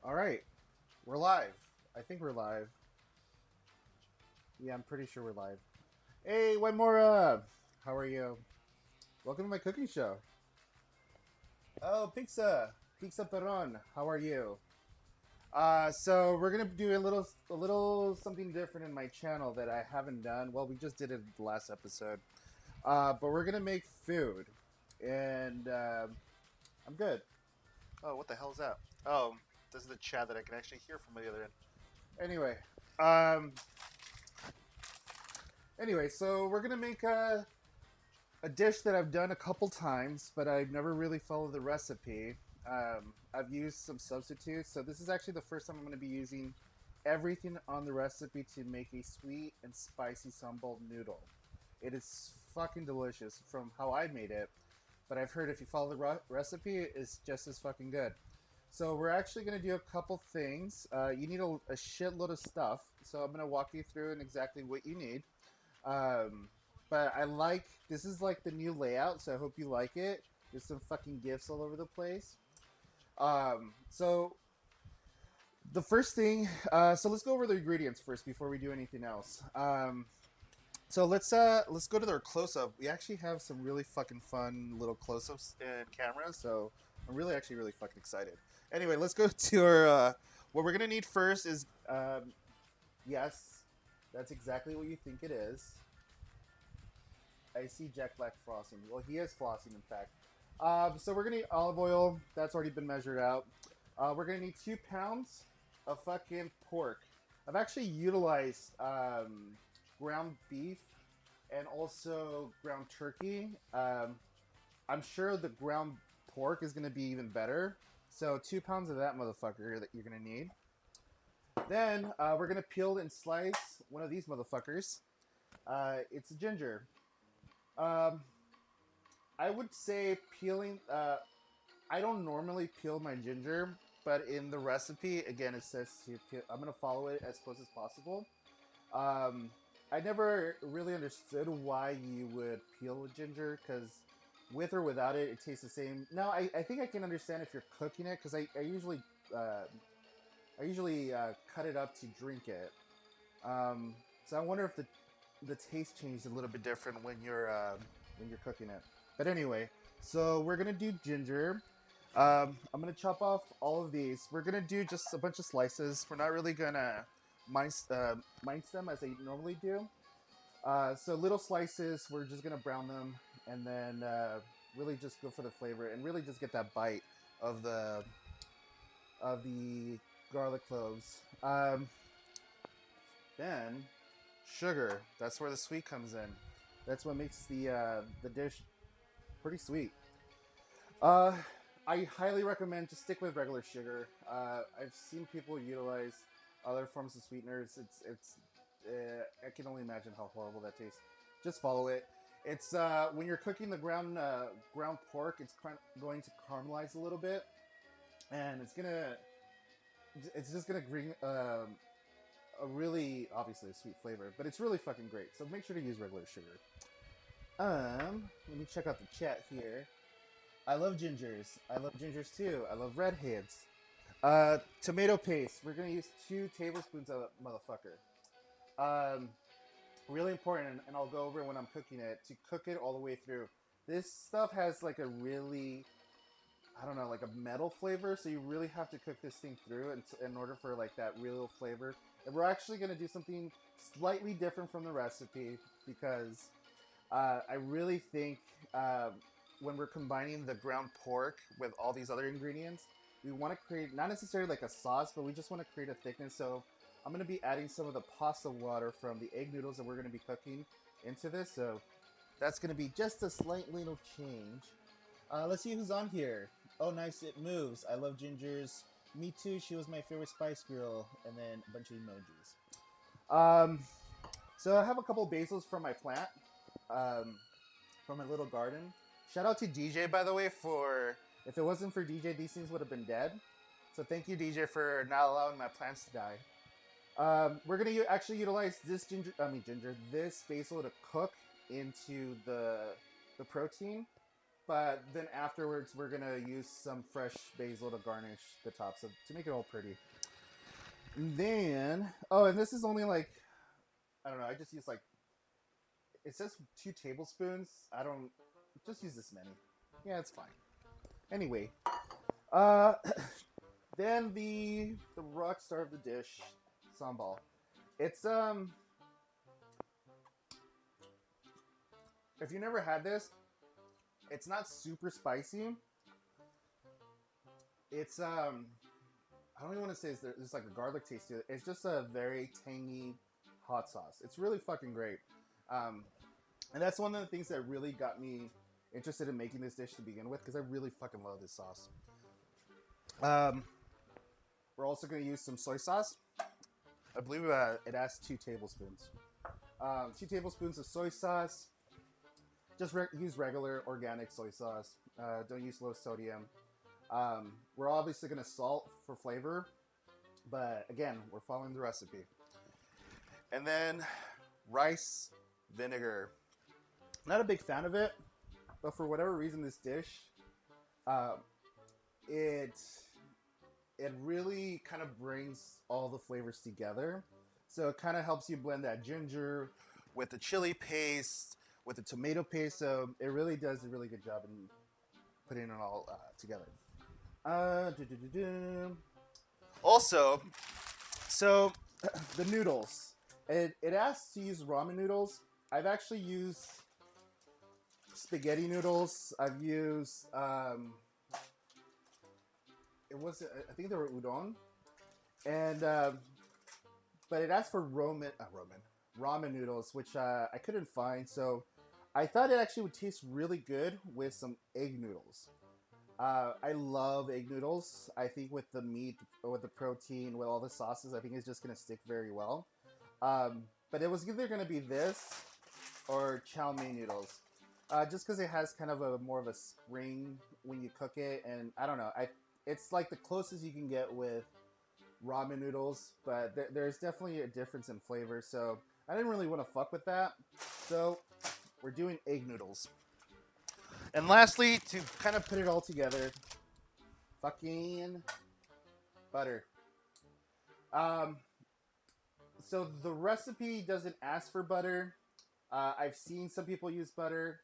All right, we're live. I think we're live. Yeah, I'm pretty sure we're live. Hey, Wemora! How are you? Welcome to my cooking show. Oh, Pizza Peron. How are you? So we're gonna do a little something different in my channel that I haven't done. Well, we just did it in the last episode. But we're gonna make food, and I'm good. Oh, what the hell is that? Oh, this is the chat that I can actually hear from the other end. Anyway, um, so we're gonna make a dish that I've done a couple times, but I've never really followed the recipe. I've used some substitutes, so this is actually the first time I'm gonna be using everything on the recipe to make a sweet and spicy sambal noodle. It is fucking delicious from how I made it, but I've heard if you follow the recipe, it's just as fucking good. So we're actually going to do a couple things. You need a shitload of stuff, so I'm going to walk you through and exactly what you need. Um, but I like this is like the new layout, so I hope you like it. There's some fucking gifts all over the place. So the first thing, so let's go over the ingredients first before we do anything else. So let's go to their close up. We actually have some really fucking fun little close ups and cameras, so I'm really actually really fucking excited. Anyway, let's go to our what we're gonna need first is yes, that's exactly what you think it is. I see Jack Black flossing. Well, he is flossing, in fact. So we're gonna need olive oil. That's already been measured out. We're gonna need 2 pounds of fucking pork. I've actually utilized ground beef and also ground turkey. I'm sure the ground pork is gonna be even better. So 2 pounds of that motherfucker that you're gonna need. Then we're gonna peel and slice one of these motherfuckers. It's a ginger. Um, I would say peeling. I don't normally peel my ginger, but in the recipe, again, it says to peel. I'm gonna follow it as close as possible. Um, I never really understood why you would peel a ginger because with or without it, it tastes the same. Now, I think I can understand if you're cooking it because uh, I usually cut it up to drink it. So I wonder if the taste changed a little bit different when you're cooking it. But anyway, so we're gonna do ginger. I'm gonna chop off all of these. We're gonna do just a bunch of slices. We're not really gonna mince them as I normally do. So little slices. We're just gonna brown them and then really just go for the flavor and really just get that bite of the garlic cloves. Then sugar. That's where the sweet comes in. That's what makes the dish pretty sweet. Uh, I highly recommend to stick with regular sugar. I've seen people utilize other forms of sweeteners. I can only imagine how horrible that tastes. Just follow it. It's when you're cooking the ground pork, it's going to caramelize a little bit, and it's just gonna bring a really obviously a sweet flavor, but it's really fucking great. So make sure to use regular sugar. Let me check out the chat here. I love gingers. I love gingers too. I love redheads. Tomato paste. We're gonna use 2 tablespoons of that motherfucker. Um, really important, and I'll go over it when I'm cooking it to cook it all the way through. This stuff has like a really, I don't know, like a metal flavor, so you really have to cook this thing through in order for like that real flavor. And we're actually gonna do something slightly different from the recipe because I really think when we're combining the ground pork with all these other ingredients, we want to create not necessarily like a sauce, but we just want to create a thickness. So I'm going to be adding some of the pasta water from the egg noodles that we're going to be cooking into this. So that's going to be just a slight little change. Let's see who's on here. Oh, nice. It moves. I love gingers. Me too. She was my favorite Spice Girl. And then a bunch of emojis. Um, so I have a couple basils from my plant, um, from my little garden. Shout out to DJ, by the way, for if it wasn't for DJ, these things would have been dead. So thank you, DJ, for not allowing my plants to die. We're gonna actually utilize this this basil to cook into the protein. But then afterwards, we're gonna use some fresh basil to garnish the tops of to make it all pretty. And then, oh, and this is only like I don't know. I just use like it says 2 tablespoons. I don't just use this many. Yeah, it's fine. Anyway, uh, then the rock star of the dish, sambal. It's if you never had this, it's not super spicy. It's I don't even want to say there's like a garlic taste to it. It's just a very tangy hot sauce. It's really fucking great. Um, and that's one of the things that really got me interested in making this dish to begin with because I really fucking love this sauce. Um, we're also going to use some soy sauce. I believe it has 2 tablespoons. 2 tablespoons of soy sauce. Just use regular organic soy sauce. Don't use low sodium. We're obviously going to salt for flavor, but again, we're following the recipe. And then rice vinegar. Not a big fan of it, but for whatever reason, this dish, uh, it really kind of brings all the flavors together. So it kind of helps you blend that ginger with the chili paste, with the tomato paste. So it really does a really good job in putting it all together. Also, so the noodles. It asks to use ramen noodles. I've actually used spaghetti noodles. I've used I think they were udon, and but it asked for ramen noodles, which I couldn't find. So I thought it actually would taste really good with some egg noodles. I love egg noodles. I think with the meat, with the protein, with all the sauces, I think it's just gonna stick very well. But it was either gonna be this or chow mein noodles, just because it has kind of a more of a spring when you cook it, and I don't know. It's like the closest you can get with ramen noodles, but there's definitely a difference in flavor. So I didn't really want to fuck with that. So we're doing egg noodles. And lastly, to kind of put it all together, fucking butter. Um, so the recipe doesn't ask for butter. I've seen some people use butter,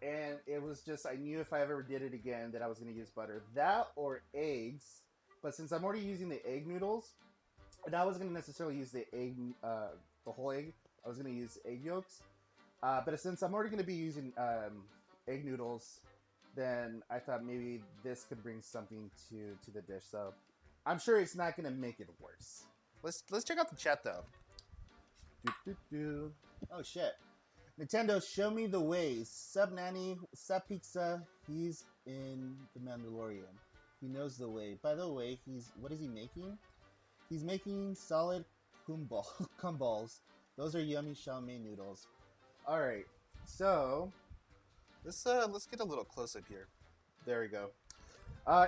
and it was just I knew if I ever did it again that I was going to use butter. That or eggs. But since I'm already using the egg noodles, and I wasn't going to necessarily use the whole egg. I was going to use egg yolks. But since I'm already going to be using egg noodles, then I thought maybe this could bring something to the dish. So I'm sure it's not going to make it worse. Let's check out the chat though. Oh shit. Nintendo, show me the ways. Sub Nanny, Sub Pizza, he's in The Mandalorian. He knows the way. By the way, what is he making? He's making solid kumballs. Those are yummy chow mein noodles. All right, so let's get a little close up here. There we go.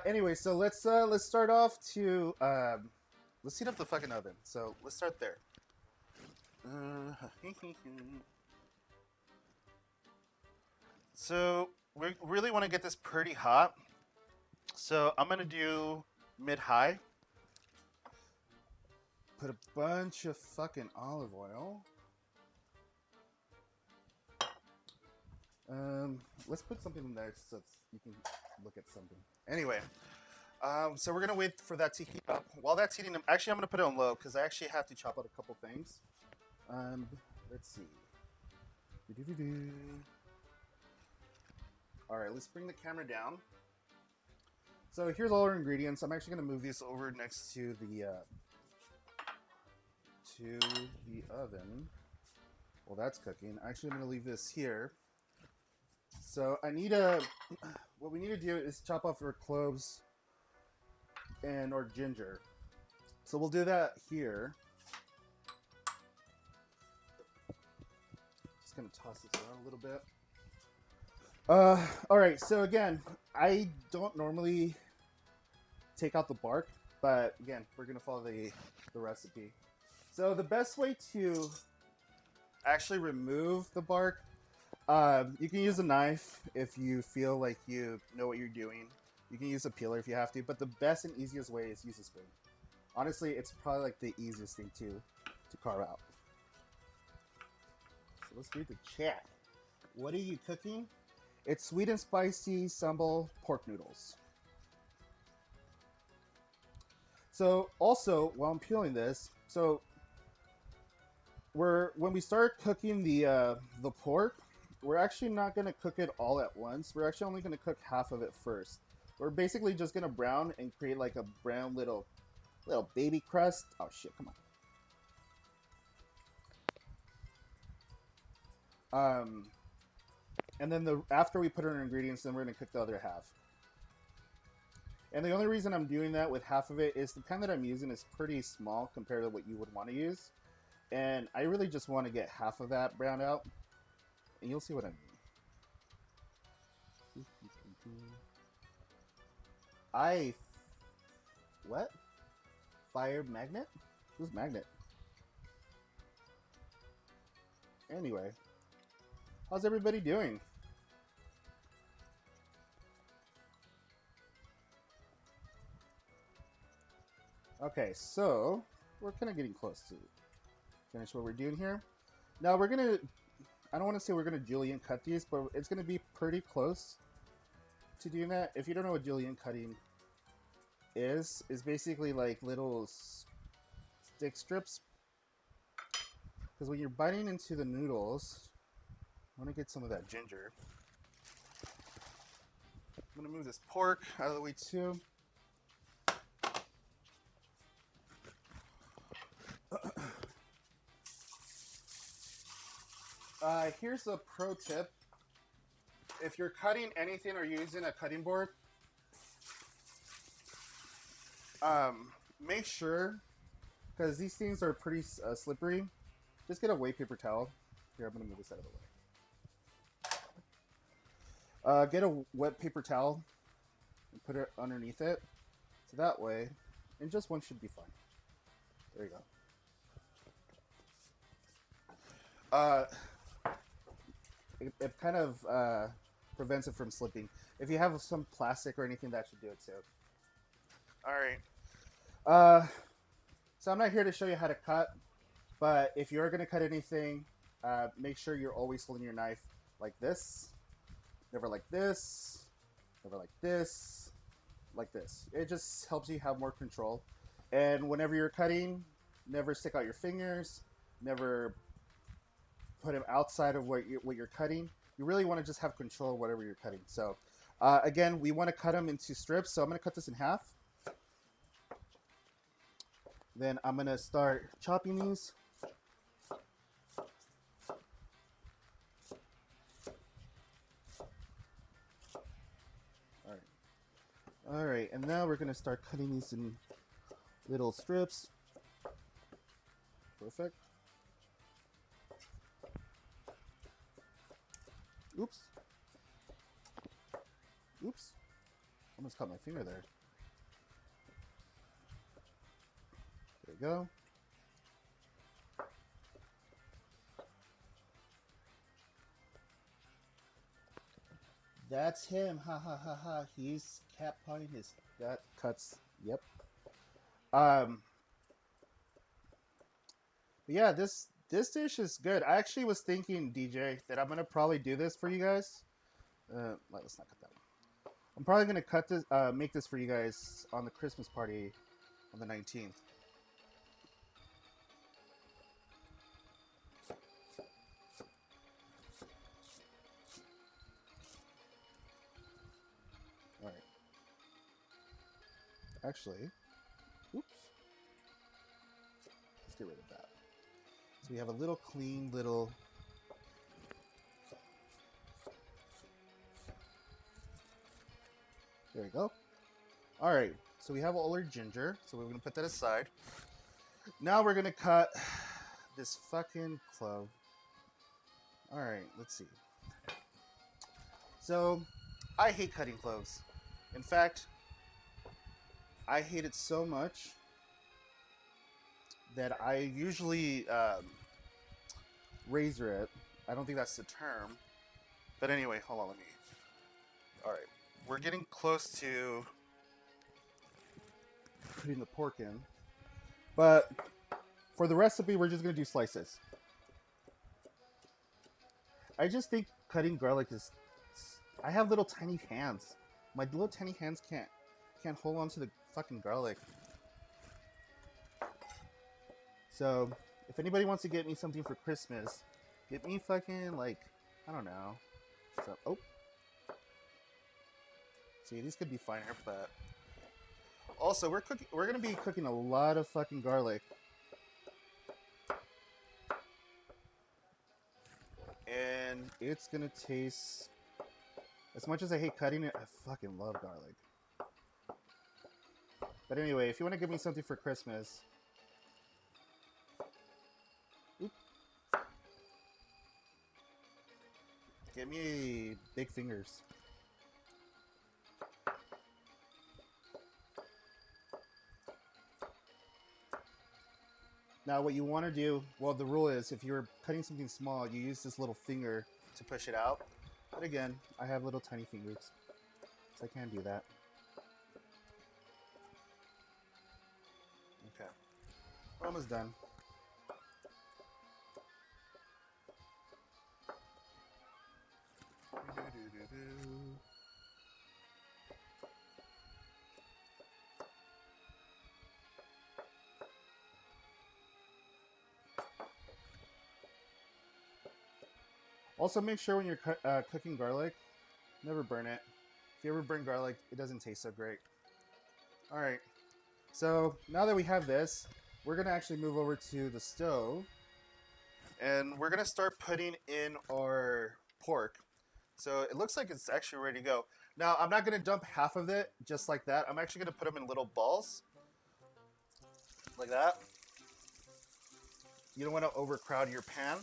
Anyway, so let's start off to let's heat up the fucking oven. So let's start there. So we really want to get this pretty hot. So I'm gonna do mid-high. Put a bunch of fucking olive oil. Let's put something in there so you can look at something. Anyway, so we're gonna wait for that to heat up. While that's heating up, actually I'm gonna put it on low because I actually have to chop out a couple things. Let's see. All right, let's bring the camera down. So here's all our ingredients. I'm actually gonna move these over next to the oven. Well, that's cooking. Actually, I'm gonna leave this here. So what we need to do is chop off our cloves and our ginger. So we'll do that here. Just gonna toss this around a little bit. All right. So again, I don't normally take out the bark, but again, we're gonna follow the recipe. So the best way to actually remove the bark You can use a knife if you feel like you know what you're doing. You can use a peeler if you have to, but the best and easiest way is use a spoon. Honestly, it's probably like the easiest thing to carve out. So let's read the chat. What are you cooking? It's sweet and spicy sambal pork noodles. So also, while I'm peeling this, so when we start cooking the pork, we're actually not going to cook it all at once. We're actually only going to cook half of it first. We're basically just going to brown and create like a brown little baby crust. Oh shit, come on. And then after we put in our ingredients, then we're going to cook the other half. And the only reason I'm doing that with half of it is the pan that I'm using is pretty small compared to what you would want to use. And I really just want to get half of that browned out. And you'll see what I mean. What? Fire magnet? Who's magnet? Anyway. How's everybody doing? Okay, so we're kind of getting close to finish what we're doing here. Now we're gonna, I don't want to say we're gonna julienne cut these, but it's gonna be pretty close to doing that. If you don't know what julienne cutting is basically like little stick strips. Because when you're biting into the noodles, I want to get some of that ginger. I'm gonna move this pork out of the way too. Here's a pro tip. If you're cutting anything or using a cutting board, make sure, because these things are pretty slippery, just get a white paper towel. Here, I'm going to move this out of the way. Get a wet paper towel and put it underneath it. So that way, and just one should be fine. There you go. It kind of prevents it from slipping. If you have some plastic or anything, that should do it too. All right. So I'm not here to show you how to cut, but if you're going to cut anything, make sure you're always holding your knife like this. Never like this. Never like this. Like this. It just helps you have more control. And whenever you're cutting, never stick out your fingers. Never put them outside of what you're cutting. You really want to just have control of whatever you're cutting. So again, we want to cut them into strips. So I'm going to cut this in half. Then I'm going to start chopping these. All right, and now we're going to start cutting these in little strips. Perfect. Oops. Oops. Almost caught my finger there. There we go. That's him. Ha ha ha ha. He's cat pawing his that cuts. Yep. But yeah, this dish is good. I actually was thinking, DJ, that I'm gonna probably do this for you guys. Let's not cut that one. I'm probably gonna cut this, make this for you guys on the Christmas party on the 19th. All right. Actually, oops. Let's get rid of that. So we have a little clean little. There we go. All right, so we have all our ginger, so we're gonna put that aside. Now we're gonna cut this fucking clove. All right, let's see. So, I hate cutting cloves. In fact, I hate it so much that I usually razor it. I don't think that's the term. But anyway, hold on, let me. All right, we're getting close to putting the pork in, but for the recipe, we're just gonna do slices. I just think cutting garlic is. I have little tiny hands. My little tiny hands can't hold on to the fucking garlic. So, if anybody wants to get me something for Christmas, get me fucking like I don't know. So, oh, see, these could be finer, but also we're cooking. We're gonna be cooking a lot of fucking garlic, and it's gonna taste. As much as I hate cutting it, I fucking love garlic. But anyway, if you want to give me something for Christmas, oop, get me big fingers. Now, what you want to do, well, the rule is if you're cutting something small, you use this little finger to push it out. But again, I have little tiny fingers, so I can do that. Okay, we're almost done. Also, make sure when you're cooking garlic, never burn it. If you ever burn garlic, it doesn't taste so great. All right, so now that we have this, we're gonna actually move over to the stove, and we're gonna start putting in our pork. So it looks like it's actually ready to go. Now, I'm not gonna dump half of it just like that. I'm actually gonna put them in little balls, like that. You don't want to overcrowd your pan.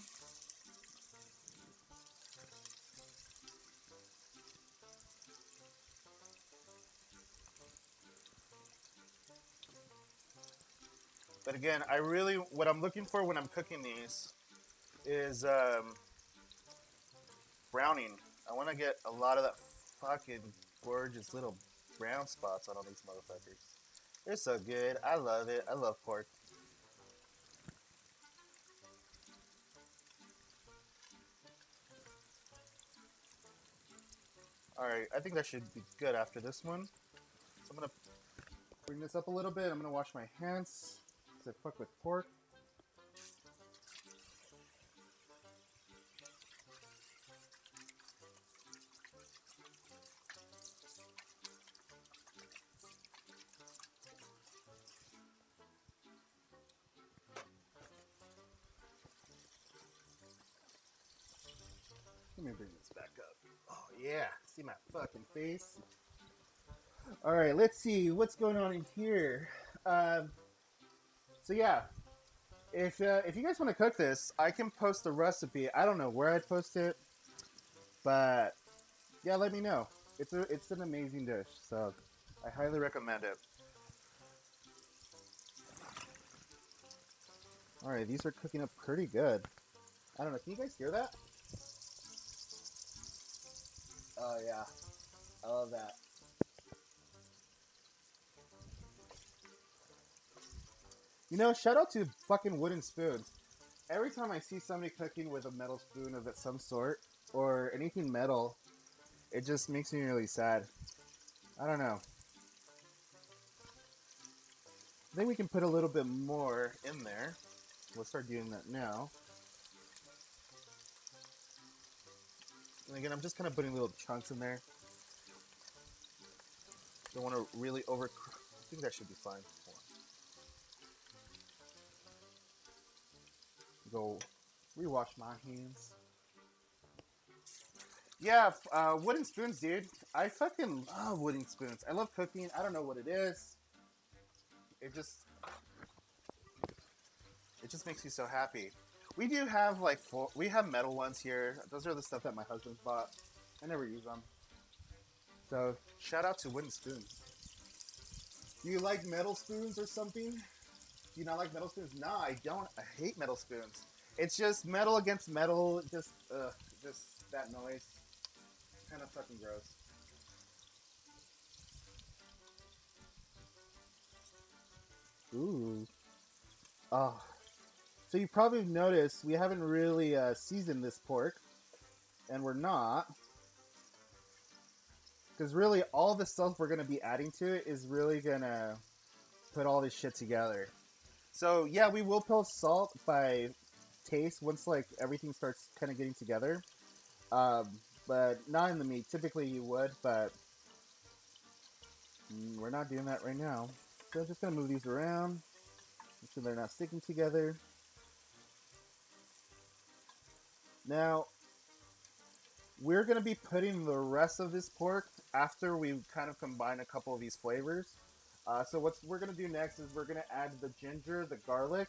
But again, what I'm looking for when I'm cooking these is browning. I want to get a lot of that fucking gorgeous little brown spots on all these motherfuckers. They're so good. I love it. I love pork. Alright, I think that should be good after this one. So I'm going to bring this up a little bit. I'm going to wash my hands because I fuck with pork. Let me bring this back up. Oh, yeah. See my fucking face? Alright, let's see. What's going on in here? So, yeah. If you guys want to cook this, I can post the recipe. I don't know where I'd post it, but yeah, let me know. It's an amazing dish, so I highly recommend it. All right, these are cooking up pretty good. I don't know. Can you guys hear that? Oh yeah, I love that. You know, shout out to fucking wooden spoons. Every time I see somebody cooking with a metal spoon of some sort or anything metal, it just makes me really sad. I don't know. I think we can put a little bit more in there. We'll start doing that now. And again, I'm just kind of putting little chunks in there. Don't want to really over. I think that should be fine. Go rewash my hands. Yeah, wooden spoons, dude. I fucking love wooden spoons. I love cooking. I don't know what it is. It just makes me so happy. We do have like we have metal ones here. Those are the stuff that my husband bought. I never use them. So shout out to wooden spoons. Do you like metal spoons or something? Do you not like metal spoons? No, I don't. I hate metal spoons. It's just metal against metal. Just that noise. kind of fucking gross. Ooh. Oh. So you probably noticed we haven't really seasoned this pork, and we're not, because really all the stuff we're gonna be adding to it is really gonna put all this shit together. So yeah, we will put salt by taste once like everything starts kind of getting together. Um, but not in the meat. Typically you would, but we're not doing that right now. So I'm just gonna move these around, make sure they're not sticking together. Now we're gonna be putting the rest of this pork after we kind of combine a couple of these flavors. So what we're gonna do next is we're gonna add the ginger, the garlic,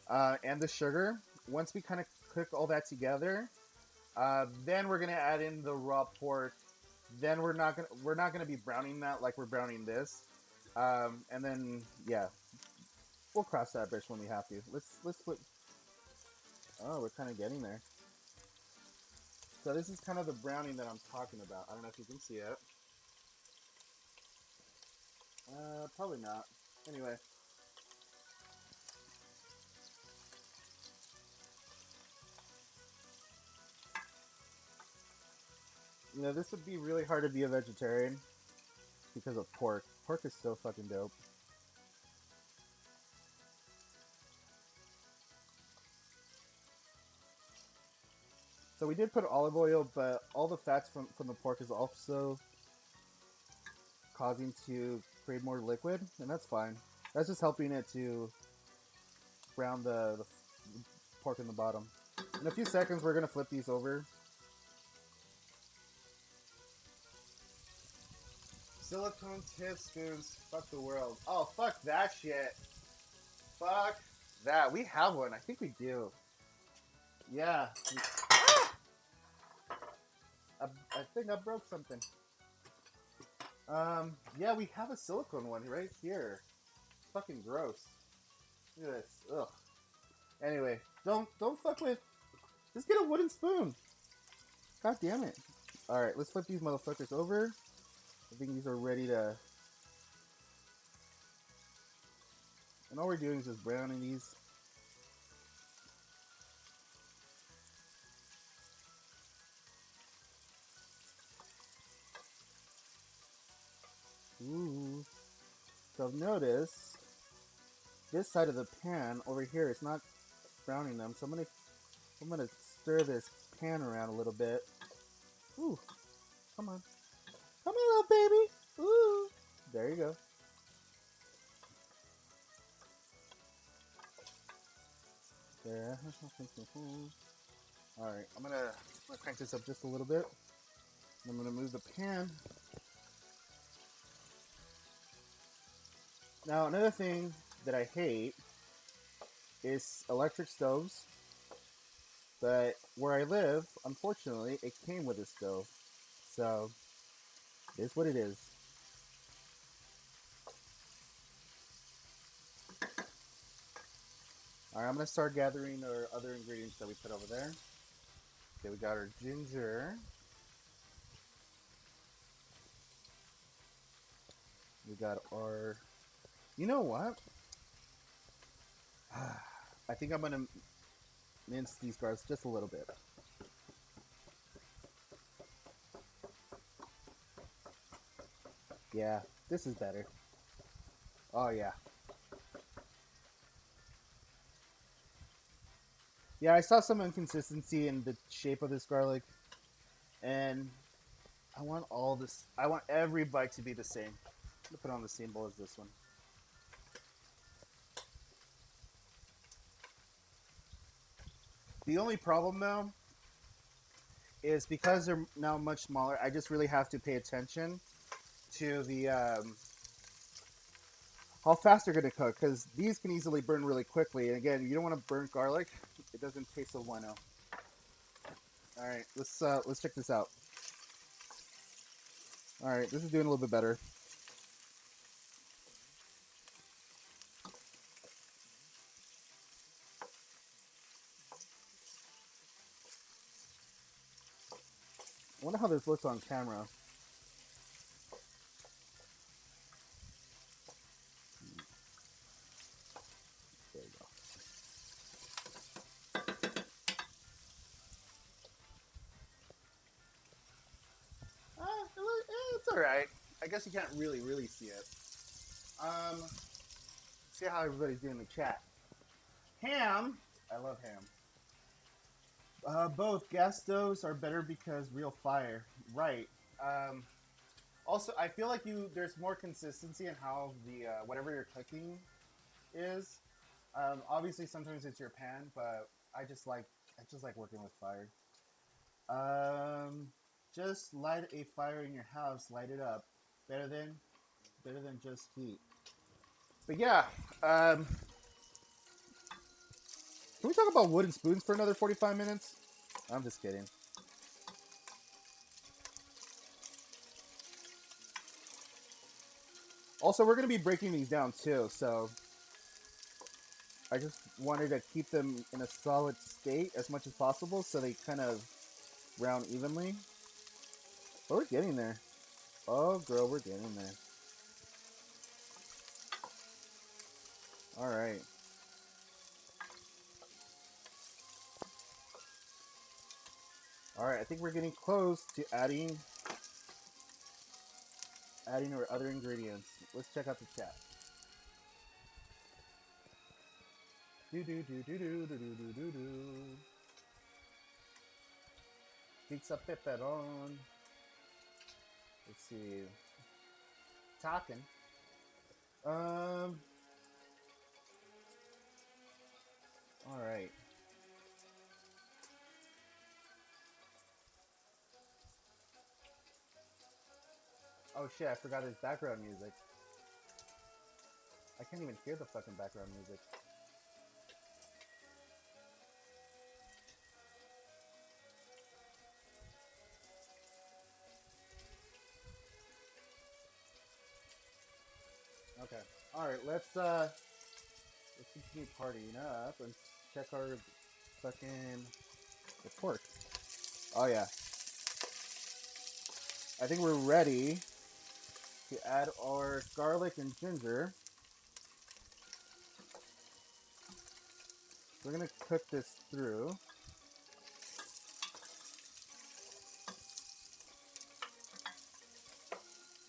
and the sugar. Once we kind of cook all that together, then we're gonna add in the raw pork. Then we're not gonna be browning that like we're browning this. And then yeah, we'll cross that bridge when we have to. Let's flip. Oh, we're kind of getting there. So this is kind of the browning that I'm talking about. I don't know if you can see it. Probably not. Anyway. You know, this would be really hard to be a vegetarian because of pork. Pork is so fucking dope. So we did put olive oil, but all the fats from the pork is also causing to create more liquid, and that's fine. That's just helping it to brown the pork in the bottom. In a few seconds, we're gonna flip these over. Silicone tip spoons, fuck the world. Oh, fuck that shit. Fuck that. We have one. I think we do. Yeah. I think I broke something. Yeah, we have a silicone one right here. Fucking gross. Look at this. Ugh. Anyway, don't fuck with. Just get a wooden spoon. God damn it. All right, let's flip these motherfuckers over. I think these are ready to. And all we're doing is just browning these. Ooh. So notice this side of the pan over here is not browning them. So I'm gonna stir this pan around a little bit. Ooh, come on, come on, little baby. Ooh, there you go. There. All right, I'm gonna crank this up just a little bit. I'm gonna move the pan. Now another thing that I hate is electric stoves. But where I live, unfortunately, it came with a stove. So, it is what it is. Alright, I'm going to start gathering our other ingredients that we put over there. Okay, we got our ginger. We got our... You know what? I think I'm going to mince these garlics just a little bit. Yeah, this is better. Oh, yeah. Yeah, I saw some inconsistency in the shape of this garlic. And I want all this... I want every bite to be the same. I'm going to put it on the same bowl as this one. The only problem, though, is because they're now much smaller, I just really have to pay attention to the how fast they're going to cook, because these can easily burn really quickly. And again, you don't want to burn garlic; it doesn't taste so bueno. All right, let's check this out. All right, this is doing a little bit better. wonder how this looks on camera. There you go. It's all right. I guess you can't really see it. See how everybody's doing in the chat. Ham. I love ham. Both gas stoves are better because real fire. Right. Also, I feel like there's more consistency in how the whatever you're cooking is. Obviously, sometimes it's your pan, but I just like working with fire. Just light a fire in your house. Light it up. Better than just heat. But yeah, can we talk about wooden spoons for another 45 minutes? I'm just kidding. Also, we're going to be breaking these down too, so I just wanted to keep them in a solid state as much as possible so they kind of round evenly. But we're getting there. Oh, girl, we're getting there. All right. All right, I think we're getting close to adding our other ingredients. Let's check out the chat. Pizza pepperon. Let's see. Talking. All right. Oh shit, I forgot his background music. I can't even hear the fucking background music. Okay. Alright, let's continue partying up and check our fucking the pork. Oh yeah. I think we're ready to add our garlic and ginger. We're gonna cook this through.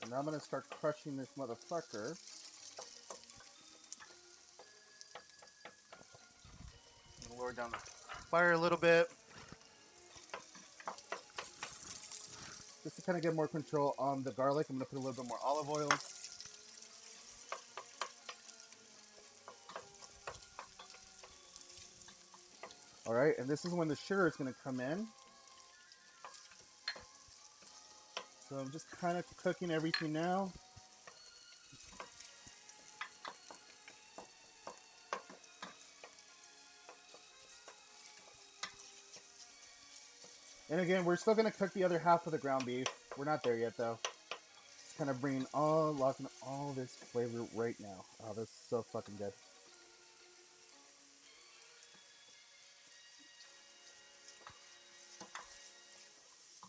And now I'm gonna start crushing this motherfucker. I'm gonna lower down the fire a little bit. Just to kind of get more control on the garlic, I'm gonna put a little bit more olive oil. All right, and this is when the sugar is gonna come in. So I'm just kind of cooking everything now. And again, we're still gonna cook the other half of the ground beef. We're not there yet though. Just kind of locking all this flavor right now. Oh, this is so fucking good.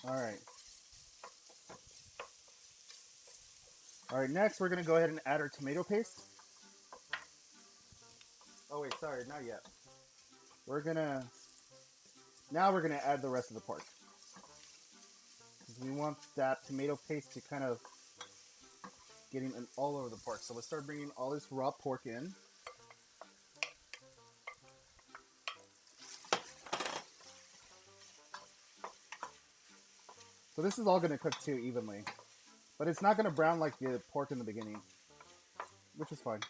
All right. All right, next we're gonna go ahead and add our tomato paste. Oh wait, sorry, not yet. Now we're gonna add the rest of the pork. We want that tomato paste to kind of getting all over the pork. So let's start bringing all this raw pork in. So this is all gonna cook too evenly. But it's not gonna brown like the pork in the beginning, which is fine.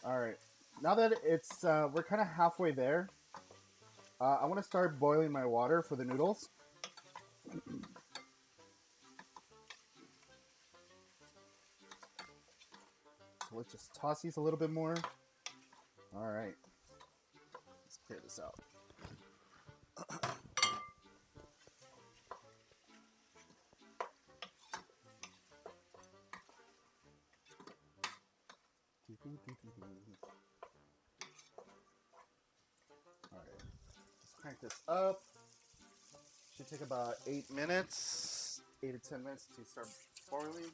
All right, now that it's we're kind of halfway there, I want to start boiling my water for the noodles. So let's just toss these a little bit more. All right, let's clear this out. Alright, let's crank this up. Should take about 8 minutes, 8 to 10 minutes to start boiling.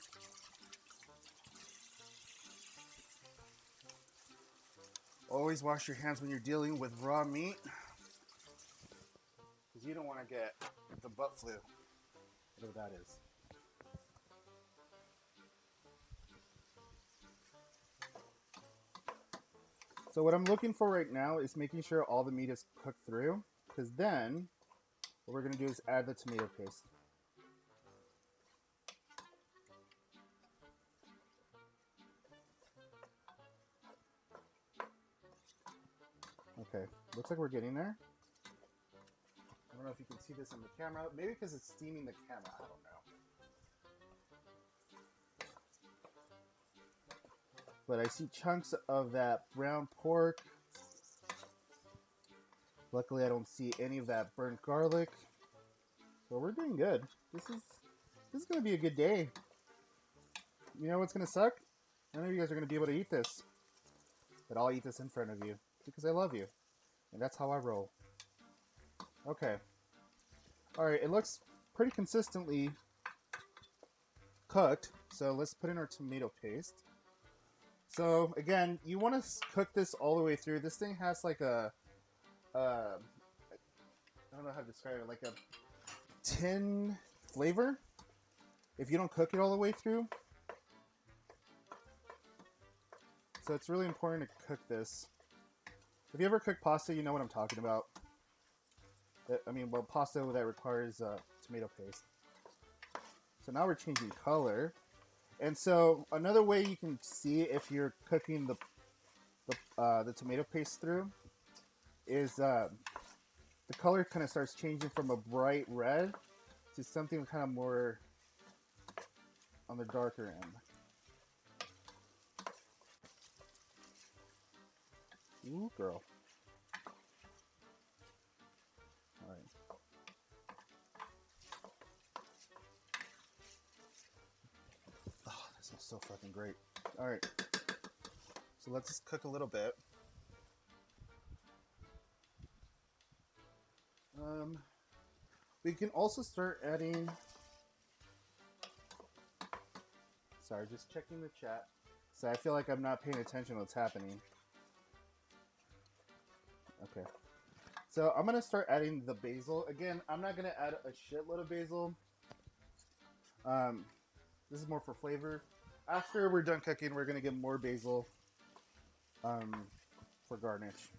Always wash your hands when you're dealing with raw meat, because you don't want to get the butt flu, whatever that is. So what I'm looking for right now is making sure all the meat is cooked through, because then what we're going to do is add the tomato paste. Okay, looks like we're getting there. I don't know if you can see this on the camera. Maybe because it's steaming the camera, I don't know. But I see chunks of that brown pork. Luckily, I don't see any of that burnt garlic. So we're doing good. This is going to be a good day. You know what's going to suck? None of you guys are going to be able to eat this. But I'll eat this in front of you because I love you. And that's how I roll. Okay. Alright, it looks pretty consistently cooked. So let's put in our tomato paste. So again, you want to cook this all the way through. This thing has like a, I don't know how to describe it, like a tin flavor. If you don't cook it all the way through. So it's really important to cook this. If you ever cook pasta, you know what I'm talking about. I mean, well, pasta that requires tomato paste. So now we're changing color. And so another way you can see if you're cooking the tomato paste through is the color kind of starts changing from a bright red to something kind of more on the darker end. Ooh, girl. All right. Oh, that smells so fucking great. All right. So let's just cook a little bit. We can also start adding. Sorry, just checking the chat. So I feel like I'm not paying attention to what's happening. Okay. So I'm going to start adding the basil. Again, I'm not going to add a shitload of basil. This is more for flavor. After we're done cooking, we're going to get more basil for garnish.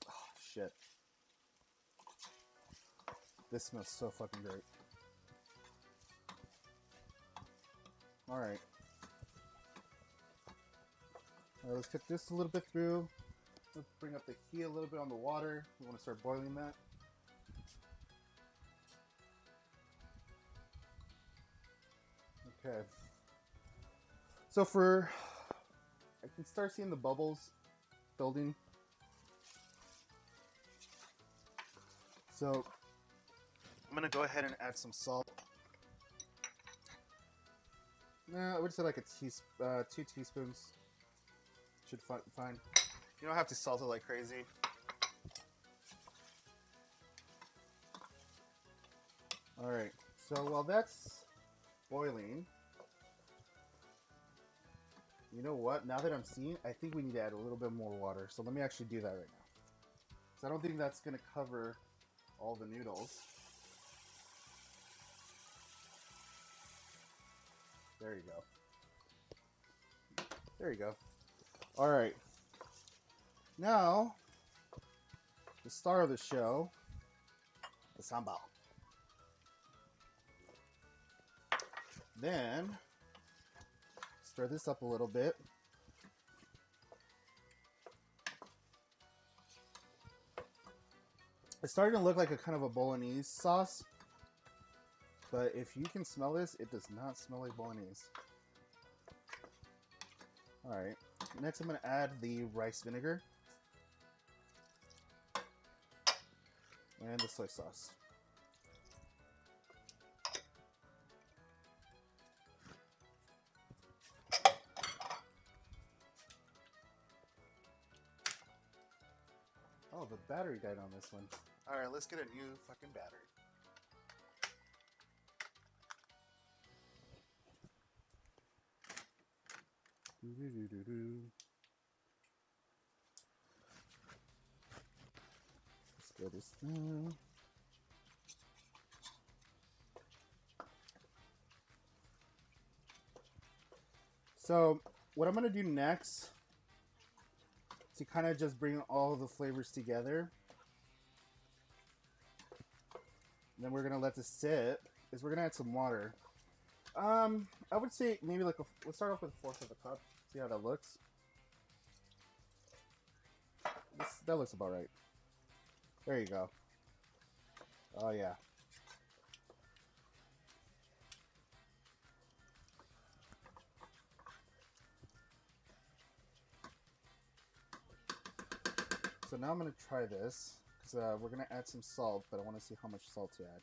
Oh, shit. This smells so fucking great. Alright. Alright, let's cook this a little bit through. Let's bring up the heat a little bit on the water. We want to start boiling that. Okay. So I can start seeing the bubbles building. So I'm going to go ahead and add some salt. I would say like 2 teaspoons. Should fine. You don't have to salt it like crazy. Alright, so while that's boiling, you know what? Now that I'm seeing, I think we need to add a little bit more water. So let me actually do that right now. So I don't think that's going to cover all the noodles. There you go. There you go. Alright. Now, the star of the show, the sambal. Then, stir this up a little bit. It's starting to look like a kind of a bolognese sauce. But if you can smell this, it does not smell like bolognese. Alright. Next I'm going to add the rice vinegar. And the soy sauce. Oh, the battery died on this one. Alright, let's get a new fucking battery. Let's go this now. So, what I'm going to do next to kind of just bring all the flavors together, and then we're going to let this sit, is we're going to add some water. I would say maybe like let's start off with 1/4 of a cup. See how that looks. That looks about right. There you go. Oh yeah. So now I'm gonna try this because we're gonna add some salt, but I want to see how much salt to add.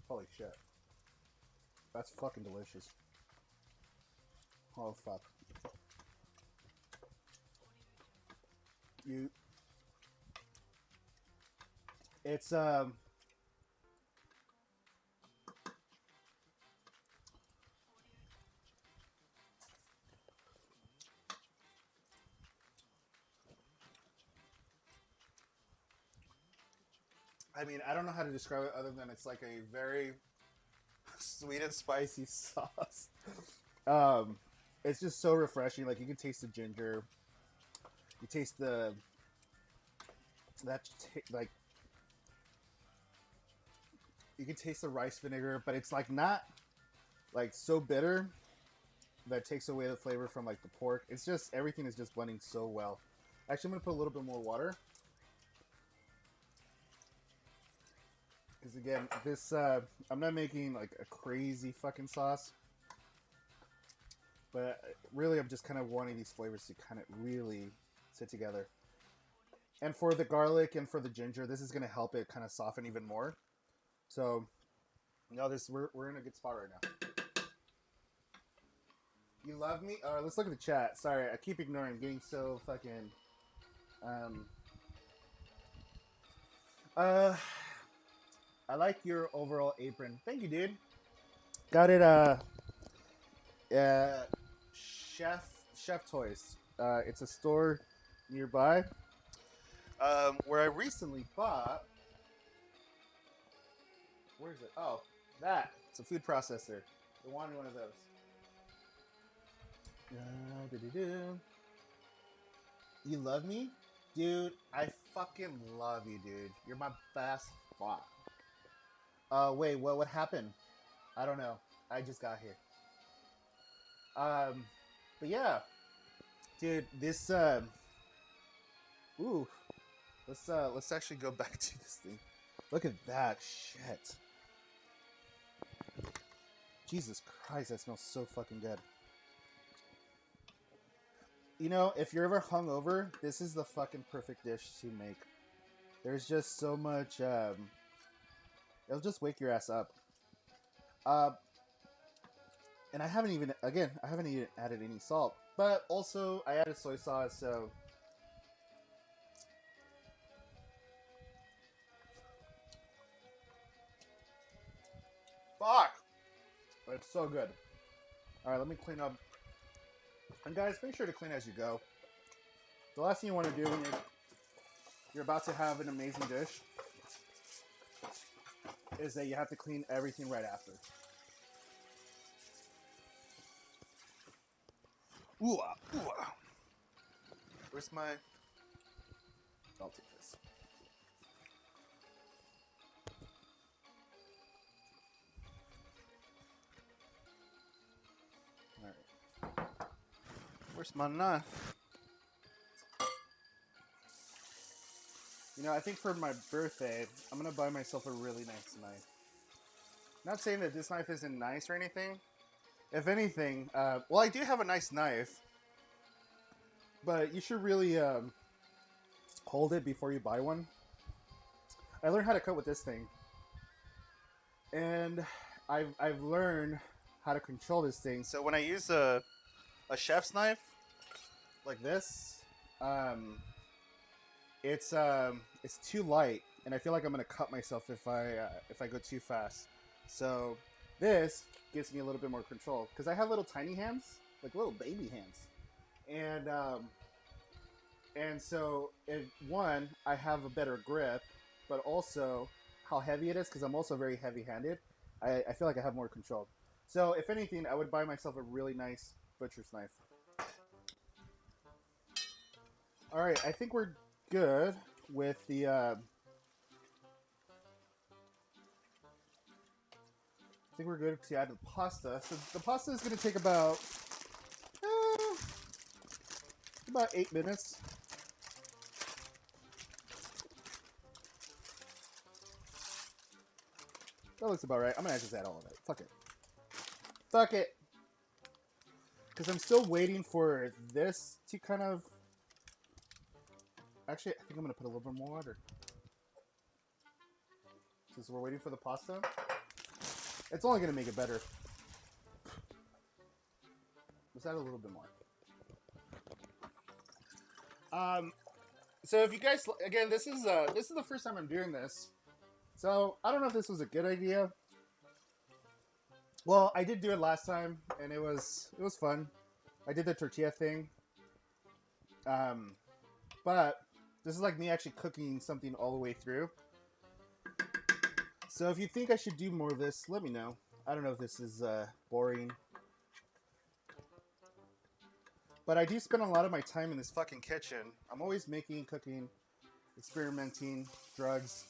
Holy shit. That's fucking delicious. Oh fuck. It's I mean, I don't know how to describe it other than it's like a very sweet and spicy sauce. Um, it's just so refreshing. Like you can taste the ginger, you taste like you can taste the rice vinegar, but it's like not like so bitter that takes away the flavor from like the pork. It's just everything is just blending so well. Actually, I'm gonna put a little bit more water because again, this I'm not making like a crazy fucking sauce. But really, I'm just kind of wanting these flavors to kind of really sit together. And for the garlic and for the ginger, this is going to help it kind of soften even more. So, we're in a good spot right now. You love me? All right, let's look at the chat. Sorry, I keep ignoring. I'm getting so fucking. I like your overall apron. Thank you, dude. Got it. Chef Toys. It's a store nearby where I recently bought. Where is it? Oh, that. It's a food processor. I wanted one of those. You love me? Dude, I fucking love you, dude. You're my best fuck. Wait, what happened? I don't know. I just got here. But yeah, dude, this ooh, let's actually go back to this thing. Look at that shit. Jesus Christ, that smells so fucking good. You know, if you're ever hungover, this is the fucking perfect dish to make. There's just so much. It'll just wake your ass up. And I haven't even added any salt. But also, I added soy sauce, so. Fuck! But it's so good. Alright, let me clean up. And guys, make sure to clean as you go. The last thing you want to do when you're about to have an amazing dish is that you have to clean everything right after. Ooh, ooh. Where's my... I'll take this. Alright. Where's my knife? You know, I think for my birthday, I'm going to buy myself a really nice knife. Not saying that this knife isn't nice or anything. If anything, well, I do have a nice knife. But you should really hold it before you buy one. I learned how to cut with this thing. And I've learned how to control this thing. So when I use a chef's knife like this, um, it's too light, and I feel like I'm gonna cut myself if I go too fast. So this gives me a little bit more control because I have little tiny hands, like little baby hands, and so one, I have a better grip, but also how heavy it is because I'm also very heavy-handed. I feel like I have more control. So if anything, I would buy myself a really nice butcher's knife. All right, I think we're good with the. I think we're good to add the pasta. So the pasta is going to take about 8 minutes. That looks about right. I'm gonna just add all of it. Fuck it. Fuck it. Because I'm still waiting for this to kind of. Actually, I think I'm gonna put a little bit more water. Since we're waiting for the pasta, it's only gonna make it better. Let's add a little bit more. So if you guys, again, this is the first time I'm doing this, so I don't know if this was a good idea. Well, I did do it last time, and it was fun. I did the tortilla thing, but this is like me actually cooking something all the way through. So if you think I should do more of this, let me know. I don't know if this is boring, but I do spend a lot of my time in this fucking kitchen. I'm always making, cooking, experimenting, drugs.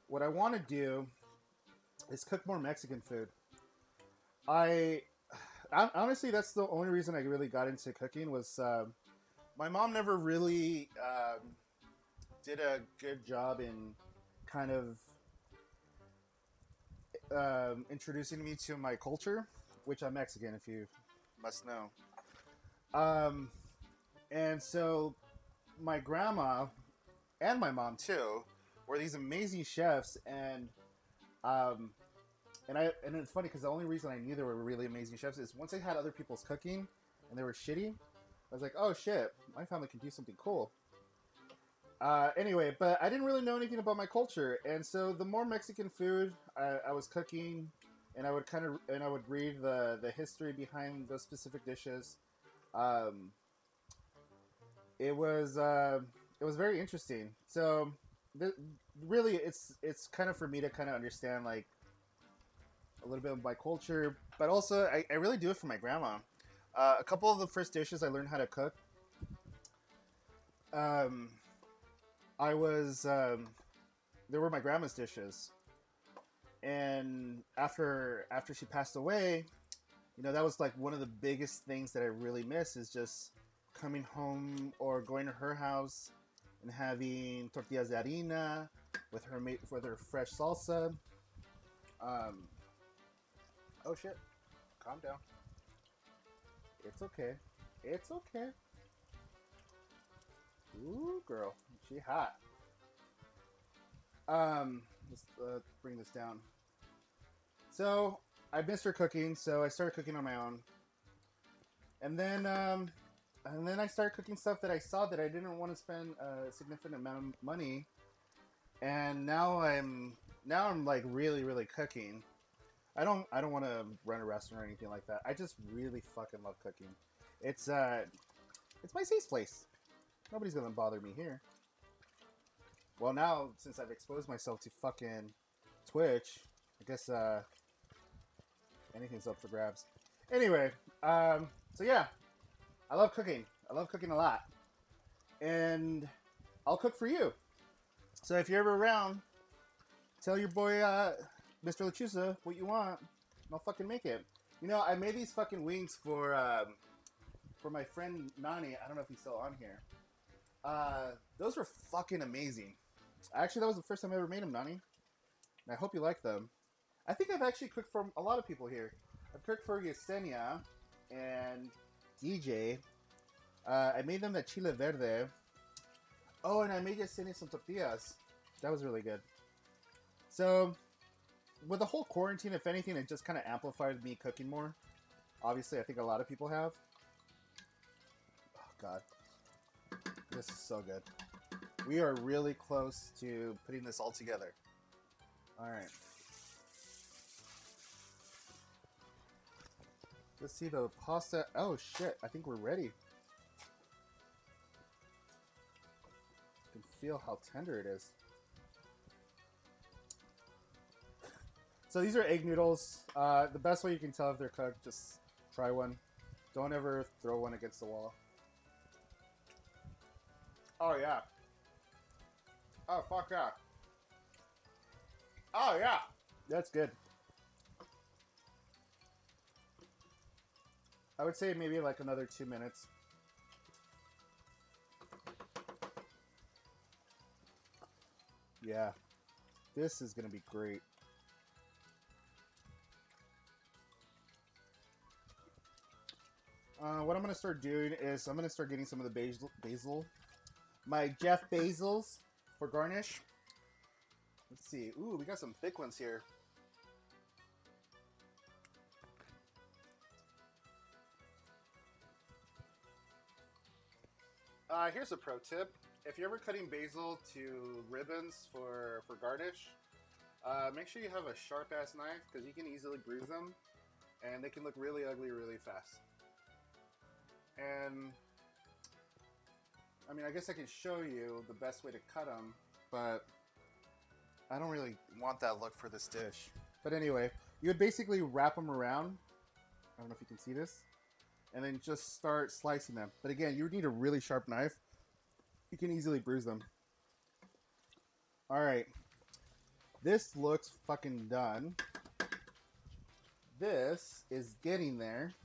What I want to do is cook more Mexican food. Honestly, that's the only reason I really got into cooking was my mom never really did a good job in kind of introducing me to my culture, which I'm Mexican, if you must know. And so my grandma and my mom too were these amazing chefs, and it's funny because the only reason I knew they were really amazing chefs is once I had other people's cooking and they were shitty, I was like, oh shit, my family can do something cool. Anyway, but I didn't really know anything about my culture, and so the more Mexican food I was cooking, and I would read the history behind those specific dishes. It was very interesting. So really, it's kind of for me to kind of understand like a little bit of my culture, but also I really do it for my grandma. A couple of the first dishes I learned how to cook. They were my grandma's dishes, and after she passed away, that was like one of the biggest things that I really miss is just coming home or going to her house and having tortillas de harina with her fresh salsa. Oh shit, calm down. It's okay. It's okay. Ooh, girl, she hot. Let's bring this down. So I missed her cooking, so I started cooking on my own, and then I started cooking stuff that I saw that I didn't want to spend a significant amount of money, and now I'm like really cooking. I don't want to run a restaurant or anything like that. I just really fucking love cooking. It's my safe place. Nobody's gonna bother me here. Well, now since I've exposed myself to fucking Twitch, I guess anything's up for grabs. Anyway, so yeah, I love cooking. I love cooking a lot, and I'll cook for you. So if you're ever around, tell your boy Mr. Lachuza what you want, and I'll fucking make it. I made these fucking wings for my friend Nani. I don't know if he's still on here. Those were fucking amazing. Actually, that was the first time I ever made them, Nani. And I hope you like them. I think I've actually cooked for a lot of people here. I've cooked for Yesenia and DJ. I made them at Chile Verde. Oh, and I made Yesenia some tortillas. That was really good. So, with the whole quarantine, if anything, it just kind of amplified me cooking more. Obviously, I think a lot of people have. Oh, God. This is so good. We are really close to putting this all together. All right. Let's see the pasta. Oh, shit. I think we're ready. I can feel how tender it is. So these are egg noodles. The best way you can tell if they're cooked, just try one. Don't ever throw one against the wall. Oh, yeah. Oh, fuck yeah. Oh, yeah. That's good. I would say maybe like another 2 minutes. Yeah. This is going to be great. What I'm going to start doing is I'm going to start getting some of the basil. My Jeff Basils for garnish. Let's see. Ooh, we got some thick ones here. Here's a pro tip. If you're ever cutting basil to ribbons for garnish, make sure you have a sharp-ass knife because you can easily bruise them and they can look really ugly really fast. And I mean, I guess I can show you the best way to cut them, but I don't really want that look for this dish. But anyway, you would basically wrap them around. I don't know if you can see this. And then just start slicing them. But again, you would need a really sharp knife. You can easily bruise them. Alright. This looks fucking done. This is getting there.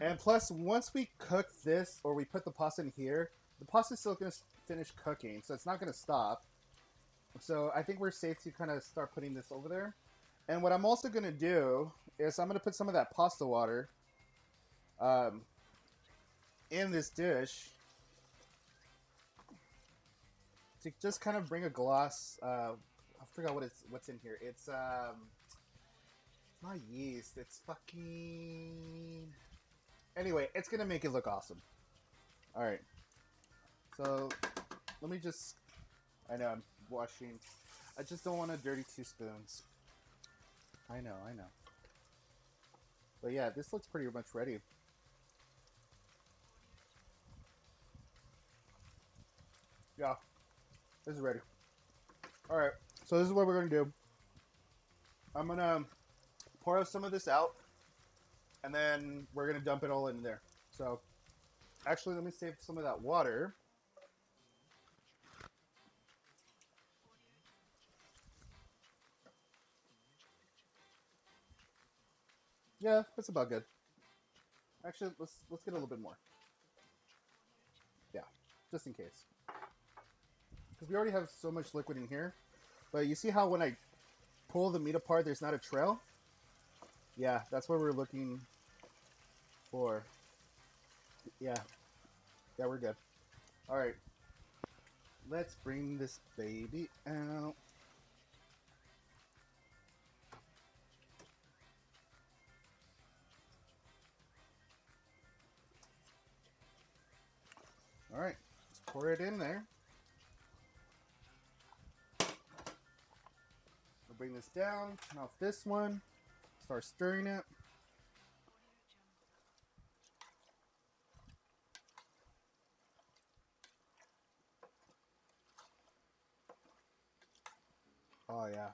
And plus, once we cook this, or we put the pasta in here, the pasta's still going to finish cooking, so it's not going to stop. So I think we're safe to kind of start putting this over there. And what I'm also going to do is I'm going to put some of that pasta water in this dish to just kind of bring a gloss. I forgot what's in here. It's not yeast. It's fucking... Anyway, it's going to make it look awesome. All right. So let me just... I know I'm washing. I just don't want to dirty 2 spoons. I know. But yeah, this looks pretty much ready. Yeah, this is ready. All right, so this is what we're gonna do. I'm gonna pour some of this out, and then we're gonna dump it all in there. So, actually, let me save some of that water. Yeah, that's about good. Actually, let's get a little bit more. Yeah, just in case. Because we already have so much liquid in here. But you see how when I pull the meat apart, there's not a trail? Yeah, that's what we're looking for. Yeah. Yeah, we're good. Alright. Let's bring this baby out. Alright. Let's pour it in there. We'll bring this down. Turn off this one. Start stirring it. Oh, yeah.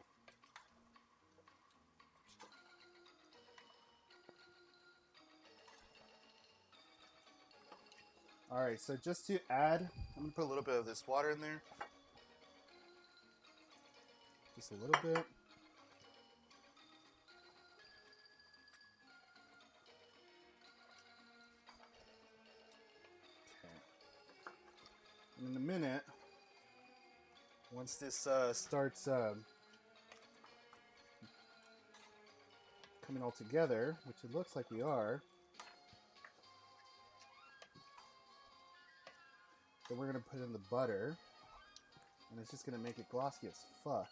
Alright, so just to add, I'm going to put a little bit of this water in there. Just a little bit. Okay. And in a minute, once this starts coming all together, which it looks like we are, Then we're gonna put in the butter, and it's just gonna make it glossy as fuck.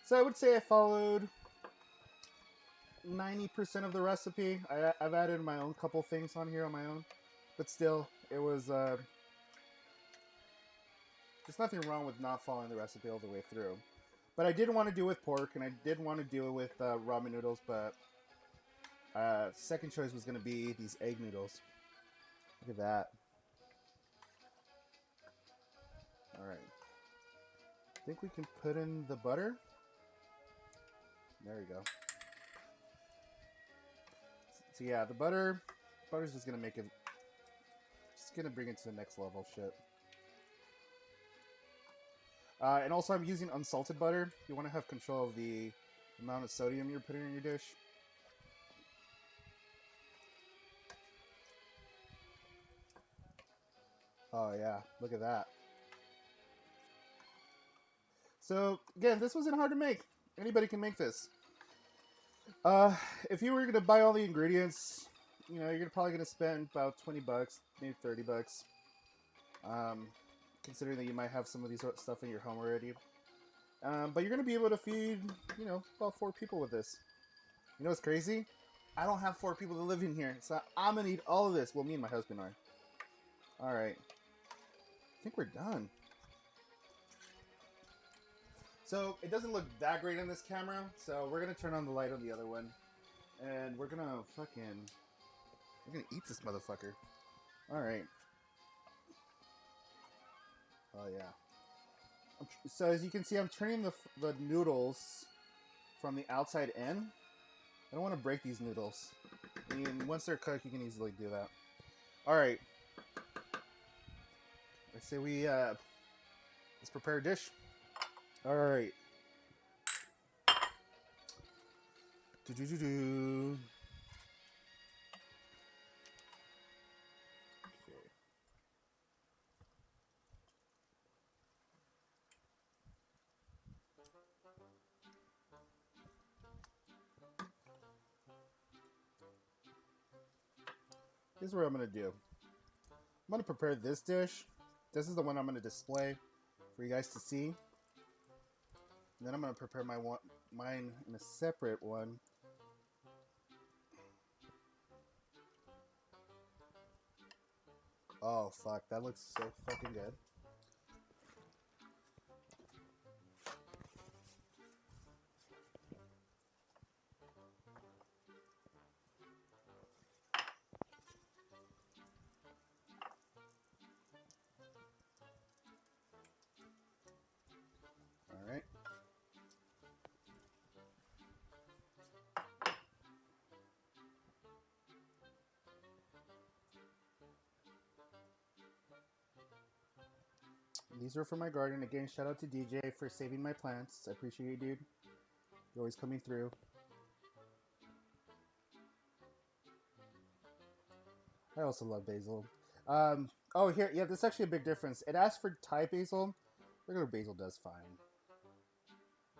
So I would say I followed 90% of the recipe. I've added my own couple things on here on my own, but still, it was there's nothing wrong with not following the recipe all the way through. But I did want to do it with pork, and I did want to do it with ramen noodles, but second choice was going to be these egg noodles. Look at that. Alright. I think we can put in the butter. There we go. So yeah, the butter's just going to make it, just going to bring it to the next level shit. And also I'm using unsalted butter. You want to have control of the amount of sodium you're putting in your dish. Oh yeah, look at that. So again, this wasn't hard to make. Anybody can make this. If you were gonna buy all the ingredients, you know, you're probably gonna spend about $20, maybe $30. Considering that you might have some of these stuff in your home already. But you're gonna be able to feed, you know, about 4 people with this. You know what's crazy? I don't have 4 people to live in here, so I'm gonna eat all of this. Well, me and my husband are. All right. I think we're done. So it doesn't look that great on this camera, so we're gonna turn on the light on the other one, and we're gonna eat this motherfucker. All right. Oh yeah. So as you can see, I'm turning the noodles from the outside in. I don't want to break these noodles. I mean, once they're cooked, you can easily do that. All right. I say we let's prepare a dish. All right. Do. Okay. Here's what I'm gonna do. I'm gonna prepare this dish. This is the one I'm gonna display for you guys to see. And then I'm gonna prepare mine in a separate one. Oh fuck, that looks so fucking good. All right. These are for my garden. Again, shout out to DJ for saving my plants. I appreciate you, dude. You're always coming through. I also love basil. Oh, here, yeah, this is actually a big difference. It asks for Thai basil. Regular basil does fine.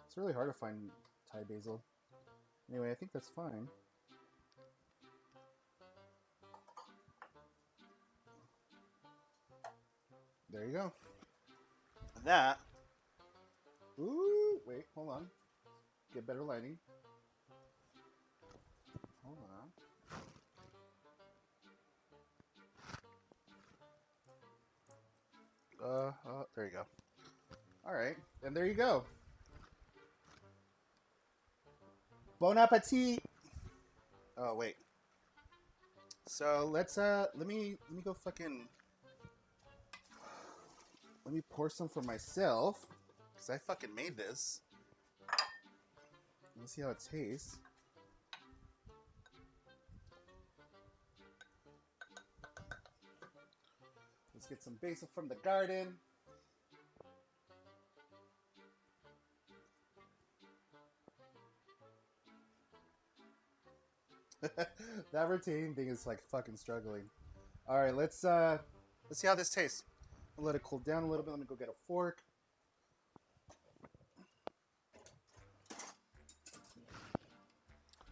It's really hard to find Thai basil. Anyway, I think that's fine. There you go. That. Ooh, wait, hold on. Get better lighting. Hold on. There you go. All right, and there you go. Bon appetit. Oh wait. So let me go fucking. Let me pour some for myself, because I fucking made this. Let's see how it tastes. Let's get some basil from the garden. That rotating thing is like fucking struggling. All right, let's see how this tastes. I'll let it cool down a little bit. Let me go get a fork.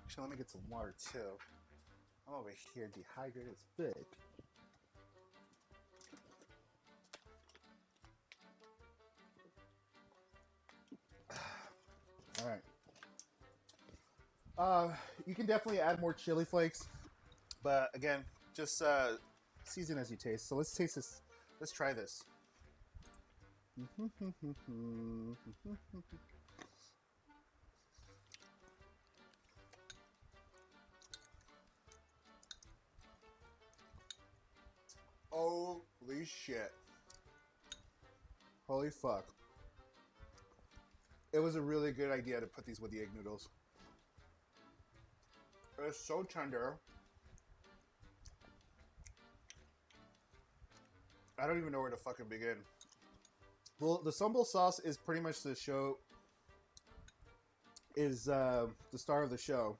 Actually, let me get some water too. I'm over here dehydrated as fuck. Uh, you can definitely add more chili flakes, but again, just season as you taste. So let's taste this. Let's try this. Holy shit. Holy fuck. It was a really good idea to put these with the egg noodles. It's so tender. I don't even know where to fucking begin. Well, the sambal sauce is pretty much the show. Is the star of the show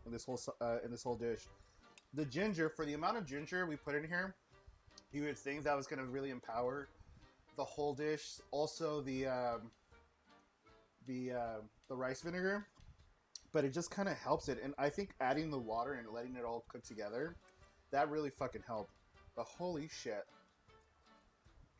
in this whole dish. The ginger, for the amount of ginger we put in here, you would think that was going to really empower the whole dish. Also, the rice vinegar, but it just kind of helps it. And I think adding the water and letting it all cook together, that really fucking helped. But holy shit.